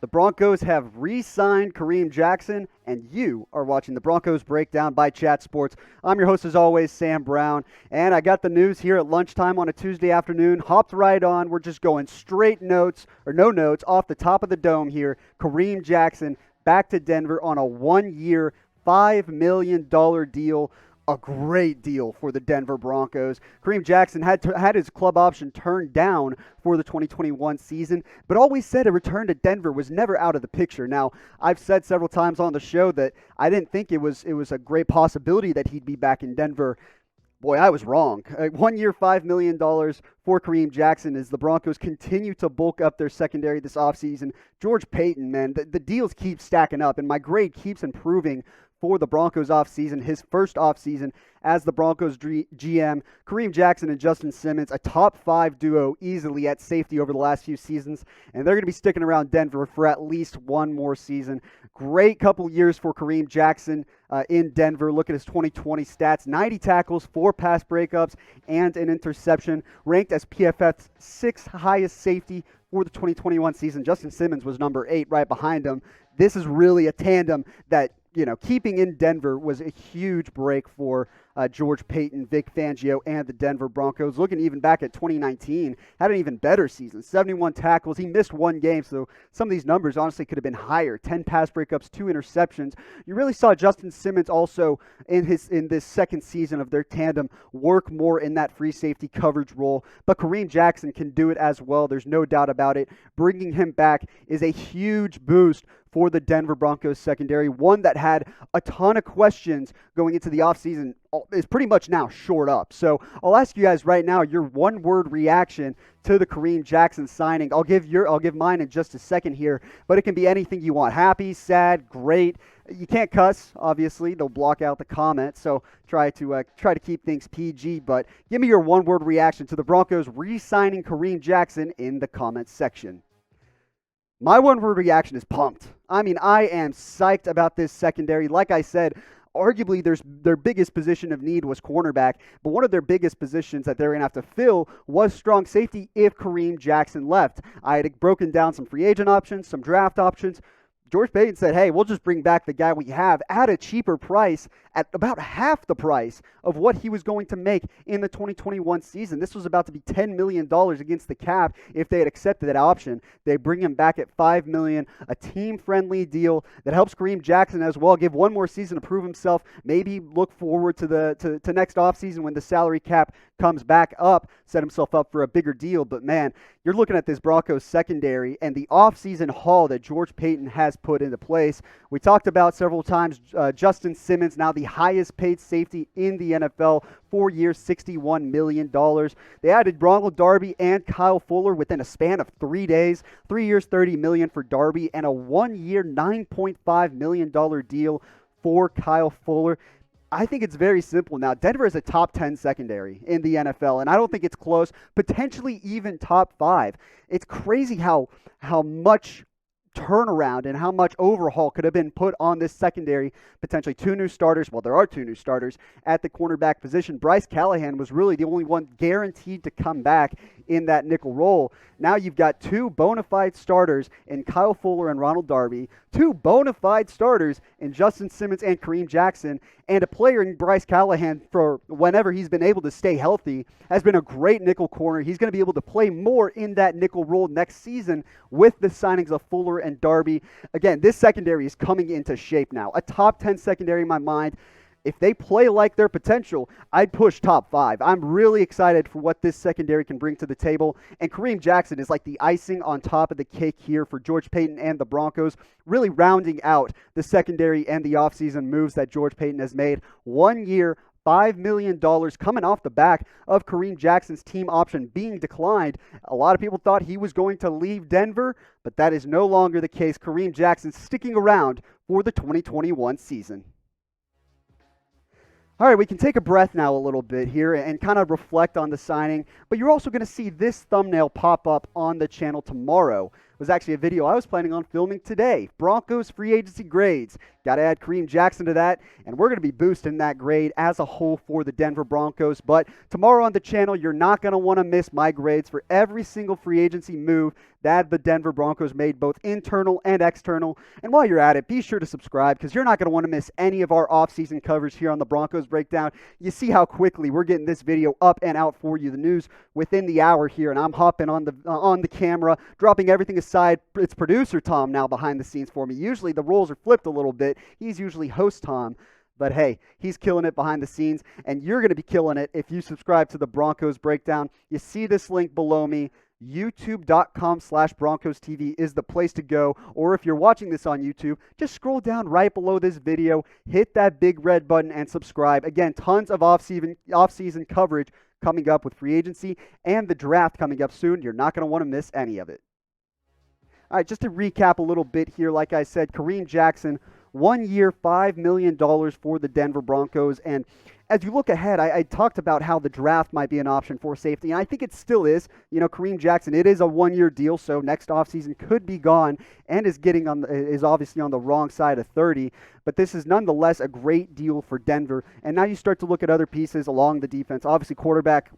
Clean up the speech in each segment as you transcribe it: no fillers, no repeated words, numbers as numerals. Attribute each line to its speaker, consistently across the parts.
Speaker 1: The Broncos have re-signed Kareem Jackson, and you are watching the Broncos Breakdown by Chat Sports. I'm your host, as always, Sam Brown, and I got the news here at lunchtime on a Tuesday afternoon. Hopped right on. We're just going straight notes, or no notes, off the top of the dome here. Kareem Jackson back to Denver on a one-year, $5 million deal. A great deal for the Denver Broncos. Kareem Jackson had his club option turned down for the 2021 season, but always said a return to Denver was never out of the picture. Now, I've said several times on the show that I didn't think it was a great possibility that he'd be back in Denver. Boy, I was wrong. 1 year, $5 million for Kareem Jackson as the Broncos continue to bulk up their secondary this offseason. George Paton, man, the deals keep stacking up, and my grade keeps improving for the Broncos offseason, his first offseason as the Broncos GM. Kareem Jackson and Justin Simmons, a top 5 duo easily at safety over the last few seasons, and they're going to be sticking around Denver for at least one more season. Great couple years for Kareem Jackson in Denver. Look at his 2020 stats: 90 tackles, 4 pass breakups, and an interception. Ranked as PFF's 6th highest safety for the 2021 season. Justin Simmons was number 8 right behind him. This is really a tandem that, keeping in Denver was a huge break for George Paton, Vic Fangio, and the Denver Broncos. Looking even back at 2019, had an even better season. 71 tackles. He missed one game, so some of these numbers honestly could have been higher. 10 pass breakups, 2 interceptions. You really saw Justin Simmons also in this second season of their tandem work more in that free safety coverage role. But Kareem Jackson can do it as well. There's no doubt about it. Bringing him back is a huge boost for the Denver Broncos secondary, one that had a ton of questions going into the offseason, is pretty much now shored up. So I'll ask you guys right now your one-word reaction to the Kareem Jackson signing. I'll give mine in just a second here, but it can be anything you want: happy, sad, great. You can't cuss, obviously; they'll block out the comments. So try to keep things PG. But give me your one-word reaction to the Broncos re-signing Kareem Jackson in the comments section. My one-word reaction is pumped. I mean, I am psyched about this secondary. Like I said, arguably their biggest position of need was cornerback, but one of their biggest positions that they're going to have to fill was strong safety if Kareem Jackson left. I had broken down some free agent options, some draft options. George Paton said, hey, we'll just bring back the guy we have at a cheaper price, at about half the price of what he was going to make in the 2021 season. This was about to be $10 million against the cap if they had accepted that option. They bring him back at $5 million, a team-friendly deal that helps Kareem Jackson as well give one more season to prove himself, maybe look forward to next offseason when the salary cap comes back up, set himself up for a bigger deal. But man, you're looking at this Broncos secondary and the offseason haul that George Paton has put into place. We talked about several times Justin Simmons, now the highest paid safety in the NFL, 4 years, $61 million. They added Ronald Darby and Kyle Fuller within a span of 3 days. 3 years, $30 million for Darby, and a 1 year, $9.5 million deal for Kyle Fuller. I think it's very simple now. Denver is a top 10 secondary in the NFL, and I don't think it's close, potentially even top 5. It's crazy how much turnaround and how much overhaul could have been put on this secondary. Potentially 2 new starters. Well, there are 2 new starters at the cornerback position. Bryce Callahan was really the only one guaranteed to come back in that nickel role. Now you've got 2 bona fide starters in Kyle Fuller and Ronald Darby, 2 bona fide starters in Justin Simmons and Kareem Jackson, and a player in Bryce Callahan, for whenever he's been able to stay healthy, has been a great nickel corner. He's going to be able to play more in that nickel role next season with the signings of Fuller and Darby. Again, this secondary is coming into shape now. A top 10 secondary in my mind. If they play like their potential, I'd push top 5. I'm really excited for what this secondary can bring to the table. And Kareem Jackson is like the icing on top of the cake here for George Paton and the Broncos, really rounding out the secondary and the offseason moves that George Paton has made. 1 year, $5 million coming off the back of Kareem Jackson's team option being declined. A lot of people thought he was going to leave Denver, but that is no longer the case. Kareem Jackson sticking around for the 2021 season. All right, we can take a breath now a little bit here and kind of reflect on the signing, but you're also going to see this thumbnail pop up on the channel tomorrow. was actually a video I was planning on filming today. Broncos free agency grades. Got to add Kareem Jackson to that, and we're going to be boosting that grade as a whole for the Denver Broncos. But tomorrow on the channel, you're not going to want to miss my grades for every single free agency move that the Denver Broncos made, both internal and external. And while you're at it, be sure to subscribe because you're not going to want to miss any of our offseason coverage here on the Broncos Breakdown. You see how quickly we're getting this video up and out for you, the news within the hour here, and I'm hopping on the camera, dropping everything aside. It's producer Tom now behind the scenes for me. Usually the roles are flipped a little bit. He's usually host Tom. But hey, he's killing it behind the scenes, and you're going to be killing it if you subscribe to the Broncos Breakdown. You see this link below me. YouTube.com/Broncos TV is the place to go. Or if you're watching this on YouTube, just scroll down right below this video, hit that big red button, and subscribe. Again, tons of off-season coverage coming up with free agency and the draft coming up soon. You're not going to want to miss any of it. All right, just to recap a little bit here, like I said, Kareem Jackson, 1 year, $5 million for the Denver Broncos. And as you look ahead, I talked about how the draft might be an option for safety, and I think it still is. You know, Kareem Jackson, it is a one-year deal, so next offseason could be gone and is obviously on the wrong side of 30. But this is nonetheless a great deal for Denver. And now you start to look at other pieces along the defense. Obviously, quarterback,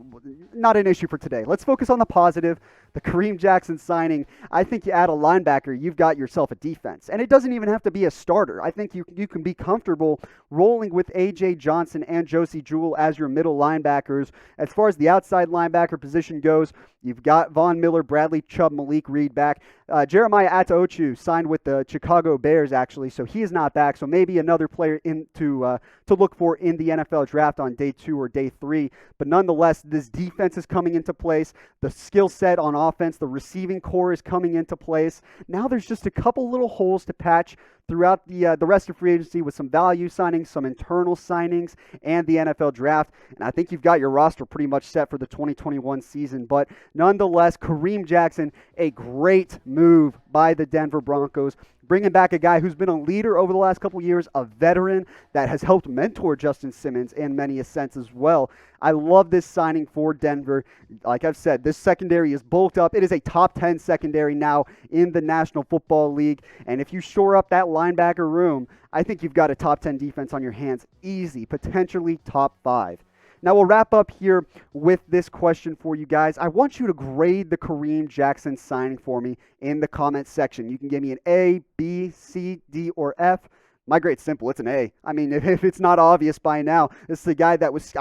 Speaker 1: not an issue for today. Let's focus on the positive. The Kareem Jackson signing, I think you add a linebacker, you've got yourself a defense. And it doesn't even have to be a starter. I think you can be comfortable rolling with A.J. Johnson and Josie Jewell as your middle linebackers. As far as the outside linebacker position goes, you've got Von Miller, Bradley Chubb, Malik Reed back. Jeremiah Ataochu signed with the Chicago Bears, actually, so he is not back. So maybe another player to look for in the NFL draft on day 2 or day 3. But nonetheless, this defense is coming into place. The skill set on offense, the receiving core is coming into place. Now there's just a couple little holes to patch throughout the rest of free agency with some value signings, some internal signings, and the NFL draft. And I think you've got your roster pretty much set for the 2021 season. But nonetheless, Kareem Jackson, a great move by the Denver Broncos, bringing back a guy who's been a leader over the last couple of years, a veteran that has helped mentor Justin Simmons in many a sense as well. I love this signing for Denver. Like I've said, this secondary is bulked up. It is a top 10 secondary now in the National Football League. And if you shore up that linebacker room, I think you've got a top 10 defense on your hands. Easy, potentially top 5. Now we'll wrap up here with this question for you guys. I want you to grade the Kareem Jackson signing for me in the comments section. You can give me an A, B, C, D, or F. My grade's simple. It's an A. I mean, if it's not obvious by now, it's the guy that was...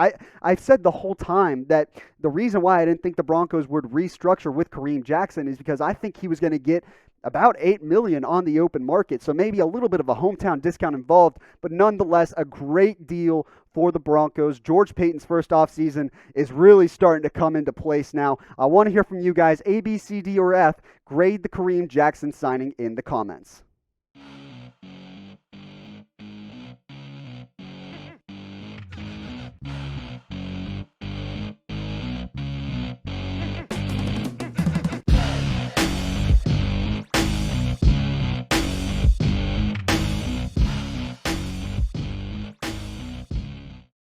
Speaker 1: I've said the whole time that the reason why I didn't think the Broncos would restructure with Kareem Jackson is because I think he was going to get about $8 million on the open market. So maybe a little bit of a hometown discount involved, but nonetheless, a great deal for the Broncos. George Paton's first offseason is really starting to come into place now. I want to hear from you guys. A, B, C, D, or F. Grade the Kareem Jackson signing in the comments.